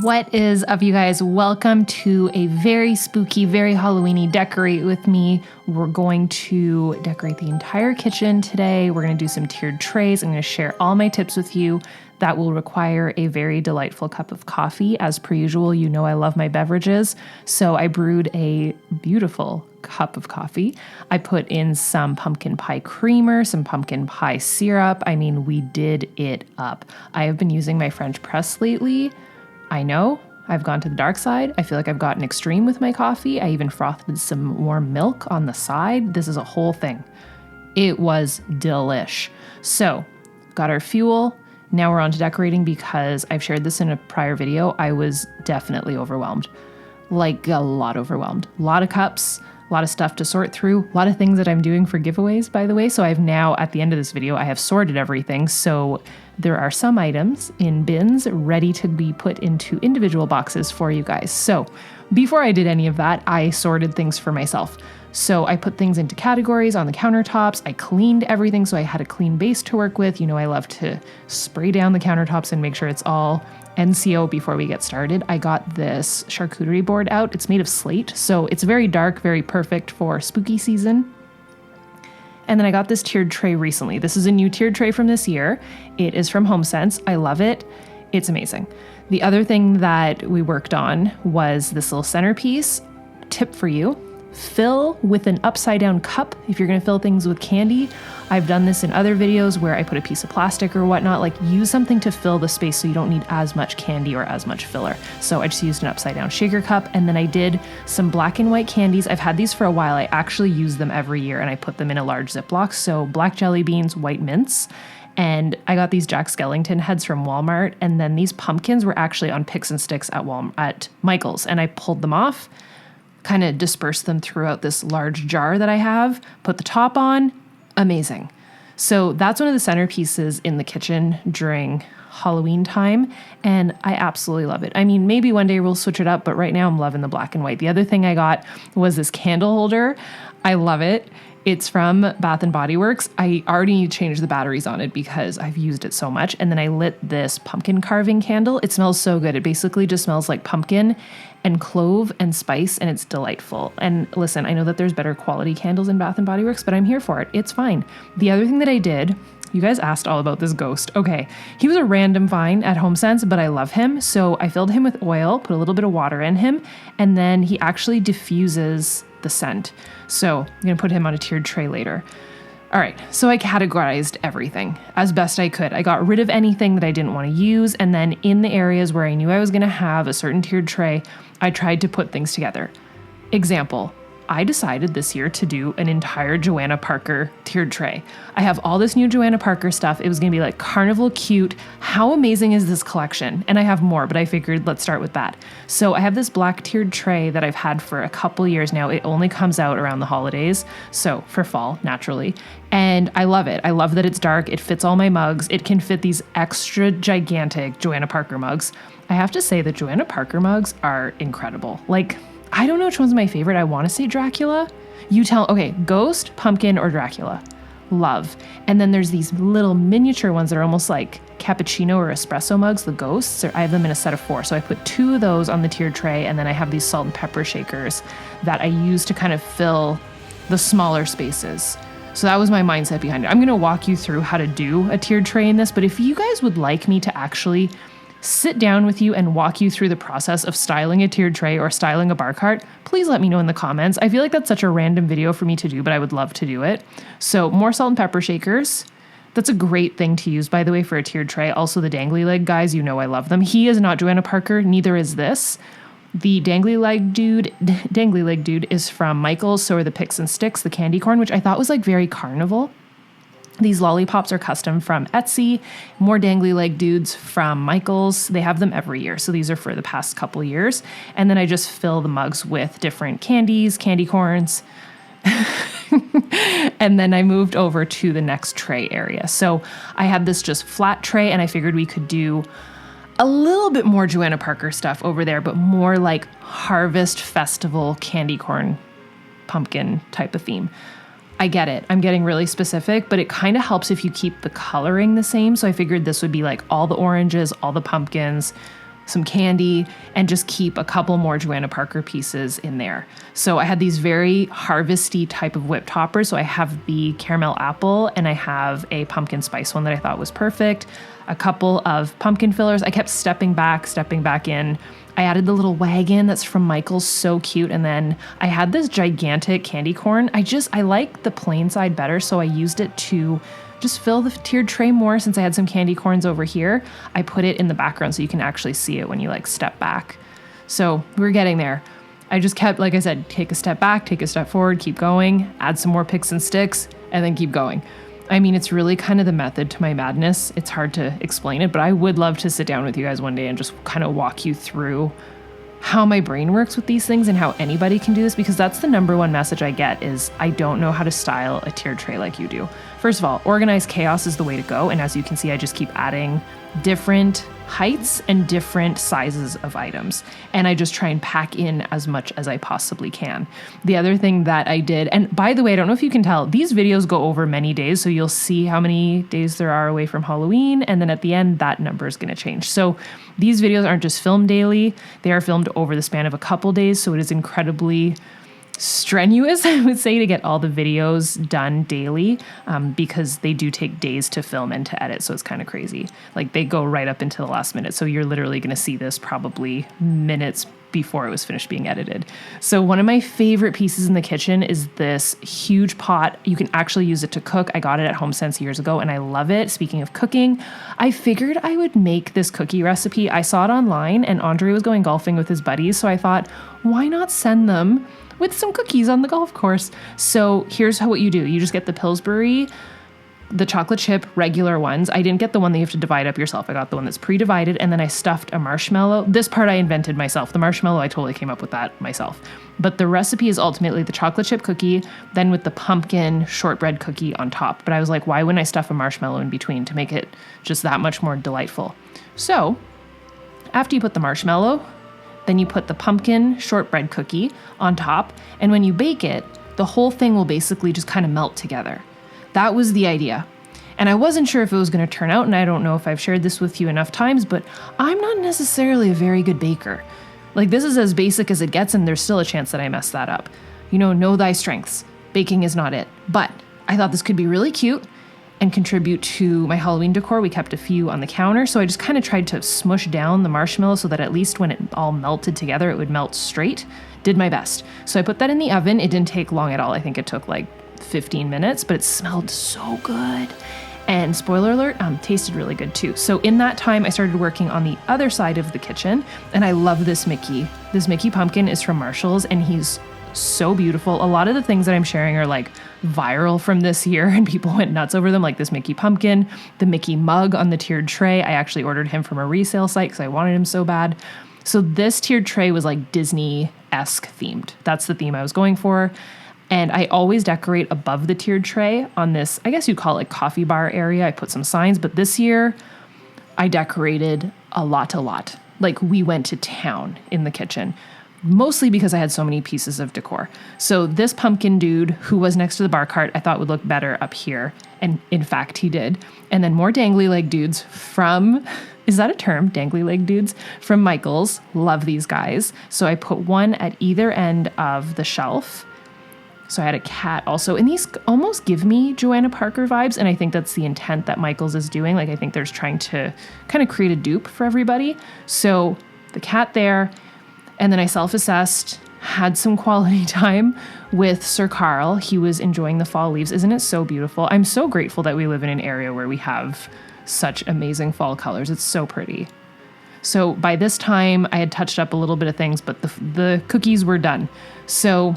What is up, you guys? Welcome to a very spooky, very Halloween-y Decorate With Me. We're going to decorate the entire kitchen today. We're going to do some tiered trays. I'm going to share all my tips with you. That will require a very delightful cup of coffee. As per usual, you know I love my beverages. So I brewed a beautiful cup of coffee. I put in some pumpkin pie creamer, some pumpkin pie syrup. I mean, we did it up. I have been using my French press lately. I know I've gone to the dark side. I feel like I've gotten extreme with my coffee. I even frothed some warm milk on the side. This is a whole thing. It was delish. So, got our fuel. Now we're on to decorating because I've shared this in a prior video. I was definitely overwhelmed. Like a lot overwhelmed. A lot of cups, a lot of stuff to sort through, a lot of things that I'm doing for giveaways, by the way. So I've now, at the end of this video, I have sorted everything. So there are some items in bins ready to be put into individual boxes for you guys. So before I did any of that, I sorted things for myself. So I put things into categories on the countertops. I cleaned everything so I had a clean base to work with. You know, I love to spray down the countertops and make sure it's all NCO before we get started. I got this charcuterie board out. It's made of slate, so it's very dark, very perfect for spooky season. And then I got this tiered tray recently. This is a new tiered tray from this year. It is from HomeSense. I love it. It's amazing. The other thing that we worked on was this little centerpiece. Tip for you: fill with an upside down cup if you're going to fill things with candy. I've done this in other videos where I put a piece of plastic or whatnot, like use something to fill the space so you don't need as much candy or as much filler. So I just used an upside down shaker cup, and then I did some black and white candies. I've had these for a while. I actually use them every year, and I put them in a large Ziploc. So black jelly beans, white mints, and I got these Jack Skellington heads from Walmart, and then these pumpkins were actually on picks and sticks at Michael's, and I pulled them off, kind of disperse them throughout this large jar that I have, put the top on. Amazing. So that's one of the centerpieces in the kitchen during Halloween time, and I absolutely love it. I mean, maybe one day we'll switch it up, but right now I'm loving the black and white. The other thing I got was this candle holder. I love it. It's from Bath & Body Works. I already need to change the batteries on it because I've used it so much. And then I lit this pumpkin carving candle. It smells so good. It basically just smells like pumpkin and clove and spice, and it's delightful. And listen, I know that there's better quality candles in Bath & Body Works, but I'm here for it. It's fine. The other thing that I did, you guys asked all about this ghost. Okay, he was a random find at HomeSense, but I love him. So I filled him with oil, put a little bit of water in him, and then he actually diffuses the scent. So I'm going to put him on a tiered tray later. All right, so I categorized everything as best I could. I got rid of anything that I didn't want to use, and then in the areas where I knew I was going to have a certain tiered tray, I tried to put things together. Example, I decided this year to do an entire Joanna Parker tiered tray. I have all this new Joanna Parker stuff. It was going to be like carnival cute. How amazing is this collection? And I have more, but I figured let's start with that. So I have this black tiered tray that I've had for a couple years now. It only comes out around the holidays, so for fall, naturally. And I love it. I love that it's dark. It fits all my mugs. It can fit these extra gigantic Joanna Parker mugs. I have to say that Joanna Parker mugs are incredible. Like, I don't know which one's my favorite. I want to say Dracula. You tell. Okay, Ghost, Pumpkin, or Dracula. Love. And then there's these little miniature ones that are almost like cappuccino or espresso mugs, the Ghosts. I have them in a set of 4. So I put 2 of those on the tiered tray, and then I have these salt and pepper shakers that I use to kind of fill the smaller spaces. So that was my mindset behind it. I'm going to walk you through how to do a tiered tray in this, but if you guys would like me to actually sit down with you and walk you through the process of styling a tiered tray or styling a bar cart, please let me know in the comments. I feel like that's such a random video for me to do, but I would love to do it. So more salt and pepper shakers. That's a great thing to use, by the way, for a tiered tray. Also the dangly leg guys, you know I love them. He is not Joanna Parker, neither is this. The dangly leg dude is from Michael's, so are the picks and sticks, the candy corn, which I thought was like very carnival. These lollipops are custom from Etsy. More dangly leg dudes from Michael's. They have them every year. So these are for the past couple years. And then I just fill the mugs with different candies, candy corns. And then I moved over to the next tray area. So I had this just flat tray, and I figured we could do a little bit more Joanna Parker stuff over there, but more like harvest festival candy corn pumpkin type of theme. I get it. I'm getting really specific, but it kind of helps if you keep the coloring the same. So I figured this would be like all the oranges, all the pumpkins, some candy, and just keep a couple more Joanna Parker pieces in there. So I had these very harvesty type of whip toppers. So I have the caramel apple and I have a pumpkin spice one that I thought was perfect. A couple of pumpkin fillers. I kept stepping back in. I added the little wagon that's from Michael's, so cute. And then I had this gigantic candy corn. I like the plain side better, so I used it to just fill the tiered tray more. Since I had some candy corns over here, I put it in the background so you can actually see it when you like step back. So we're getting there. I just kept, like I said, take a step back, take a step forward, keep going, add some more picks and sticks, and then keep going. I mean, it's really kind of the method to my madness. It's hard to explain it, but I would love to sit down with you guys one day and just kind of walk you through how my brain works with these things and how anybody can do this, because that's the number one message I get is I don't know how to style a tiered tray like you do. First of all, organized chaos is the way to go. And as you can see, I just keep adding different heights and different sizes of items. And I just try and pack in as much as I possibly can. The other thing that I did, and by the way, I don't know if you can tell, these videos go over many days. So you'll see how many days there are away from Halloween. And then at the end, that number is going to change. So these videos aren't just filmed daily. They are filmed over the span of a couple days. So it is incredibly strenuous, I would say, to get all the videos done daily, because they do take days to film and to edit. So it's kind of crazy. Like they go right up into the last minute. So you're literally going to see this probably minutes before it was finished being edited. So one of my favorite pieces in the kitchen is this huge pot. You can actually use it to cook. I got it at HomeSense years ago and I love it. Speaking of cooking, I figured I would make this cookie recipe. I saw it online and Andre was going golfing with his buddies. So I thought, why not send them with some cookies on the golf course? So here's what you do. You just get the Pillsbury, the chocolate chip regular ones. I didn't get the one that you have to divide up yourself. I got the one that's pre-divided, and then I stuffed a marshmallow. This part I invented myself. The marshmallow, I totally came up with that myself. But the recipe is ultimately the chocolate chip cookie, then with the pumpkin shortbread cookie on top. But I was like, why wouldn't I stuff a marshmallow in between to make it just that much more delightful? So after you put the marshmallow, then you put the pumpkin shortbread cookie on top, and when you bake it, the whole thing will basically just kind of melt together. That was the idea. And I wasn't sure if it was going to turn out, and I don't know if I've shared this with you enough times, but I'm not necessarily a very good baker. Like, this is as basic as it gets, and there's still a chance that I mess that up. Know thy strengths. Baking is not it. But I thought this could be really cute and contribute to my Halloween decor. We kept a few on the counter, so I just kind of tried to smush down the marshmallow so that at least when it all melted together, it would melt straight. Did my best. So I put that in the oven. It didn't take long at all. I think it took like 15 minutes, but it smelled so good. And spoiler alert, tasted really good too. So in that time, I started working on the other side of the kitchen, and I love this Mickey. This Mickey pumpkin is from Marshall's, and he's so beautiful. A lot of the things that I'm sharing are like viral from this year and people went nuts over them, like this Mickey pumpkin, the Mickey mug on the tiered tray. I actually ordered him from a resale site because I wanted him so bad. So this tiered tray was like Disney-esque themed. That's the theme I was going for. And I always decorate above the tiered tray on this, I guess you'd call it like coffee bar area. I put some signs, but this year I decorated a lot. Like we went to town in the kitchen. Mostly because I had so many pieces of decor. So this pumpkin dude who was next to the bar cart, I thought would look better up here. And in fact, he did. And then more dangly leg dudes from, is that a term? Dangly leg dudes from Michael's. Love these guys. So I put one at either end of the shelf. So I had a cat also. And these almost give me Joanna Parker vibes. And I think that's the intent that Michael's is doing. Like I think they're trying to kind of create a dupe for everybody. So the cat there. And then I self-assessed, had some quality time with Sir Carl. He was enjoying the fall leaves. Isn't it so beautiful? I'm so grateful that we live in an area where we have such amazing fall colors. It's so pretty. So by this time, I had touched up a little bit of things, but the cookies were done. So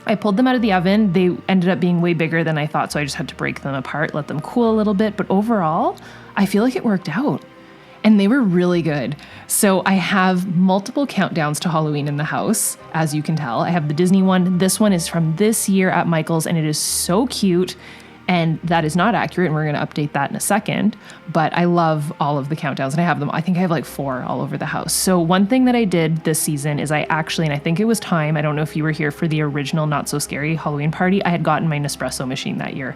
I pulled them out of the oven. They ended up being way bigger than I thought, so I just had to break them apart, let them cool a little bit. But overall, I feel like it worked out. And they were really good. So I have multiple countdowns to Halloween in the house, as you can tell. I have the Disney one. This one is from this year at Michael's, and it is so cute. And that is not accurate, and we're going to update that in a second. But I love all of the countdowns, and I have them. I think I have like 4 all over the house. So one thing that I did this season is I actually, and I think it was time, I don't know if you were here for the original Not So Scary Halloween party, I had gotten my Nespresso machine that year.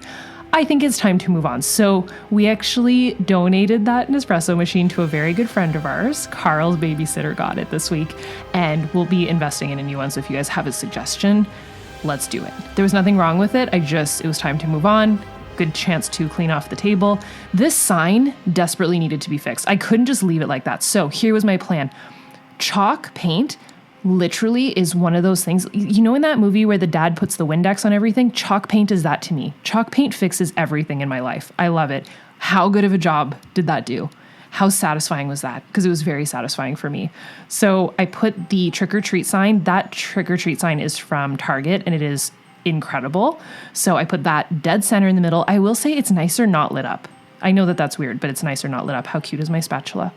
I think it's time to move on. So we actually donated that Nespresso machine to a very good friend of ours. Carl's babysitter got it this week, and we'll be investing in a new one. So if you guys have a suggestion, let's do it. There was nothing wrong with it. It was time to move on. Good chance to clean off the table. This sign desperately needed to be fixed. I couldn't just leave it like that. So here was my plan. Chalk paint literally is one of those things. You know, in that movie where the dad puts the Windex on everything, chalk paint is that to me. Chalk paint fixes everything in my life. I love it. How good of a job did that do? How satisfying was that? Because it was very satisfying for me. So I put the trick or treat sign. That trick or treat sign is from Target, and it is incredible. So I put that dead center in the middle. I will say it's nicer not lit up. I know that that's weird, but it's nicer not lit up. How cute is my spatula?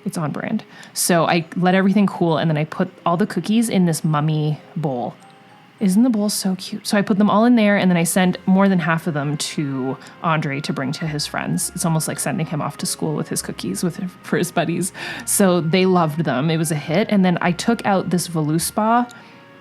It's on brand. So I let everything cool, and then I put all the cookies in this mummy bowl. Isn't the bowl so cute? So I put them all in there, and then I sent more than half of them to Andre to bring to his friends. It's almost like sending him off to school with his cookies for his buddies. So they loved them. It was a hit. And then I took out this Voluspa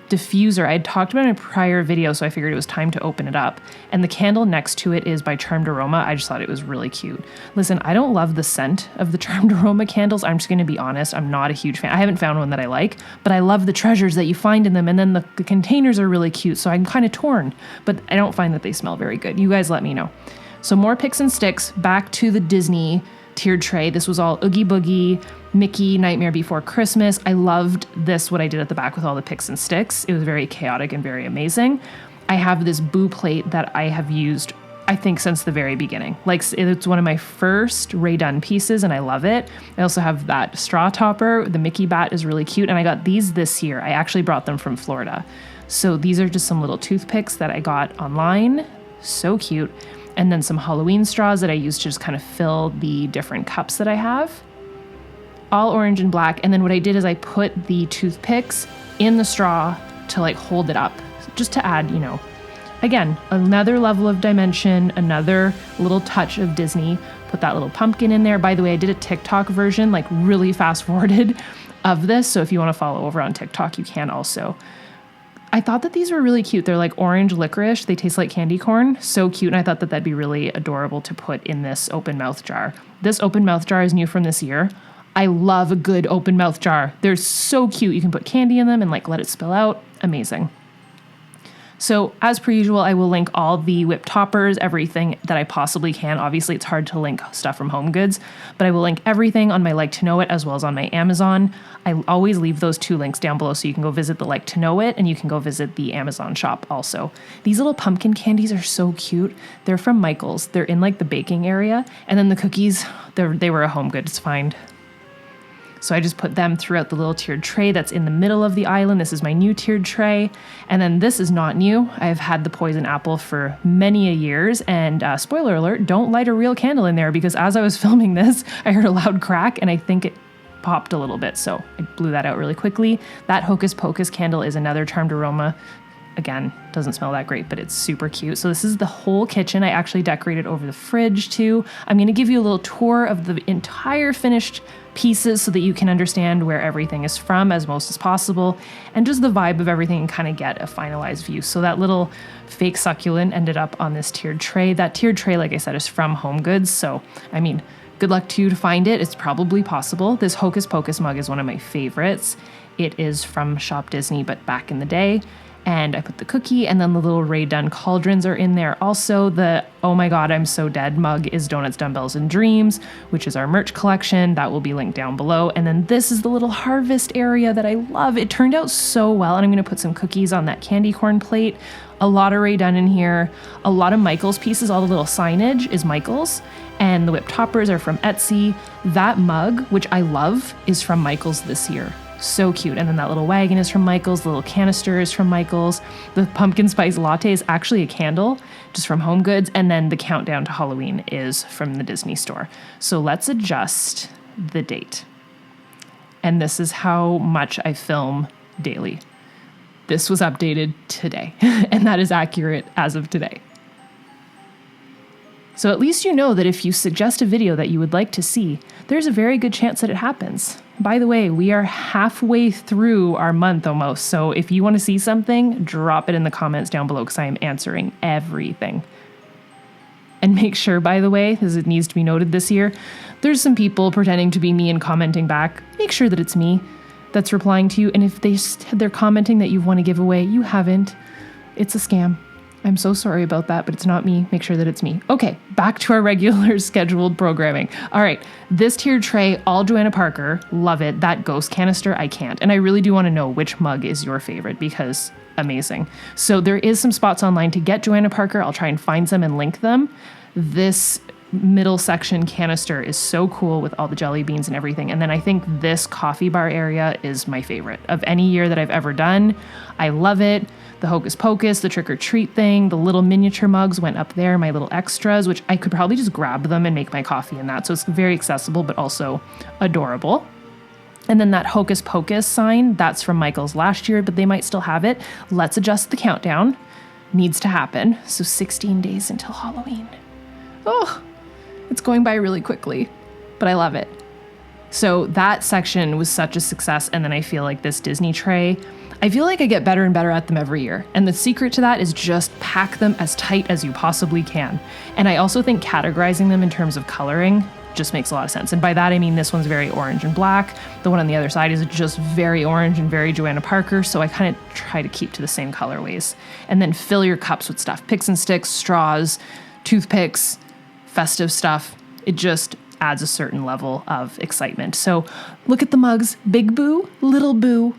diffuser. I had talked about it in a prior video, so I figured it was time to open it up. And the candle next to it is by Charmed Aroma. I just thought it was really cute. Listen, I don't love the scent of the Charmed Aroma candles. I'm just going to be honest. I'm not a huge fan. I haven't found one that I like, but I love the treasures that you find in them. And then the containers are really cute, so I'm kind of torn, but I don't find that they smell very good. You guys let me know. So more picks and sticks, back to the Disney tiered tray. This was all Oogie Boogie, Mickey, Nightmare Before Christmas. I loved this, what I did at the back with all the picks and sticks. It was very chaotic and very amazing. I have this Boo plate that I have used, I think, since the very beginning. Like, it's one of my first Ray Dunn pieces, and I love it. I also have that straw topper. The Mickey bat is really cute, and I got these this year. I actually brought them from Florida. So these are just some little toothpicks that I got online. So cute. And then some Halloween straws that I use to just kind of fill the different cups that I have. All orange and black. And then what I did is I put the toothpicks in the straw to like hold it up, just to add, you know, again, another level of dimension, another little touch of Disney. Put that little pumpkin in there. By the way, I did a TikTok version, like really fast forwarded of this. So if you want to follow over on TikTok, you can also. I thought that these were really cute. They're like orange licorice. They taste like candy corn. So cute. And I thought that that'd be really adorable to put in this open mouth jar. This open mouth jar is new from this year. I love a good open mouth jar. They're so cute. You can put candy in them and like let it spill out. Amazing. So as per usual, I will link all the whip toppers, everything that I possibly can. Obviously, it's hard to link stuff from Home Goods, but I will link everything on my Like to Know It as well as on my Amazon. I always leave those two links down below so you can go visit the Like to Know It and you can go visit the Amazon shop also. These little pumpkin candies are so cute. They're from Michael's. They're in like the baking area. And then the cookies, they were a Home Goods find. So I just put them throughout the little tiered tray that's in the middle of the island. This is my new tiered tray. And then this is not new. I've had the poison apple for many a years. And spoiler alert, don't light a real candle in there because as I was filming this, I heard a loud crack and I think it popped a little bit. So I blew that out really quickly. That Hocus Pocus candle is another Charmed Aroma. Again, doesn't smell that great, but it's super cute. So this is the whole kitchen. I actually decorated over the fridge too. I'm going to give you a little tour of the entire finished pieces so that you can understand where everything is from as most as possible and just the vibe of everything and kind of get a finalized view. So that little fake succulent ended up on this tiered tray. That tiered tray, like I said, is from Home Goods. So, I mean, good luck to you to find it. It's probably possible. This Hocus Pocus mug is one of my favorites. It is from Shop Disney, but back in the day. And I put the cookie and then the little Ray Dunn cauldrons are in there. Also, the Oh My God, I'm So Dead mug is Donuts, Dumbbells, and Dreams, which is our merch collection. That will be linked down below. And then this is the little harvest area that I love. It turned out so well. And I'm going to put some cookies on that candy corn plate. A lot of Ray Dunn in here. A lot of Michael's pieces. All the little signage is Michael's. And the whip toppers are from Etsy. That mug, which I love, is from Michael's this year. So cute. And then that little wagon is from Michael's. The little canister is from Michael's. The pumpkin spice latte is actually a candle just from Home Goods. And then the countdown to Halloween is from the Disney store. So let's adjust the date. And this is how much I film daily. This was updated today, and that is accurate as of today. So at least you know that if you suggest a video that you would like to see, there's a very good chance that it happens. By the way, we are halfway through our month almost, so if you want to see something, drop it in the comments down below because I am answering everything. And make sure, by the way, as it needs to be noted this year, there's some people pretending to be me and commenting back. Make sure that it's me that's replying to you. And if they're commenting that you've won a giveaway, you haven't. It's a scam. I'm so sorry about that, but it's not me. Make sure that it's me. Okay, back to our regular scheduled programming. All right, this tiered tray, all Joanna Parker, love it. That ghost canister, I can't. And I really do want to know which mug is your favorite because amazing. So there is some spots online to get Joanna Parker. I'll try and find some and link them. This middle section canister is so cool with all the jelly beans and everything. And then I think this coffee bar area is my favorite of any year that I've ever done. I love it. The Hocus Pocus, the trick or treat thing, the little miniature mugs went up there, my little extras, which I could probably just grab them and make my coffee in that. So it's very accessible, but also adorable. And then that Hocus Pocus sign, that's from Michael's last year, but they might still have it. Let's adjust the countdown. Needs to happen. So 16 days until Halloween. Oh, it's going by really quickly, but I love it. So that section was such a success. And then I feel like this Disney tray, I feel like I get better and better at them every year. And the secret to that is just pack them as tight as you possibly can. And I also think categorizing them in terms of coloring just makes a lot of sense. And by that, I mean this one's very orange and black. The one on the other side is just very orange and very Joanna Parker. So I kind of try to keep to the same colorways. And then fill your cups with stuff. Picks and sticks, straws, toothpicks, festive stuff. It just adds a certain level of excitement. So look at the mugs. Big Boo, Little Boo.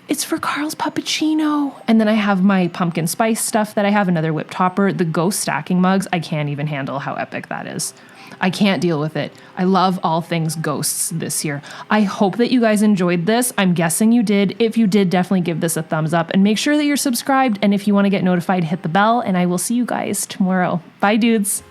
It's for Carl's Puppuccino. And then I have my pumpkin spice stuff that I have, another whip topper. The ghost stacking mugs, I can't even handle how epic that is. I can't deal with it. I love all things ghosts this year. I hope that you guys enjoyed this. I'm guessing you did. If you did, definitely give this a thumbs up and make sure that you're subscribed. And if you want to get notified, hit the bell and I will see you guys tomorrow. Bye, dudes.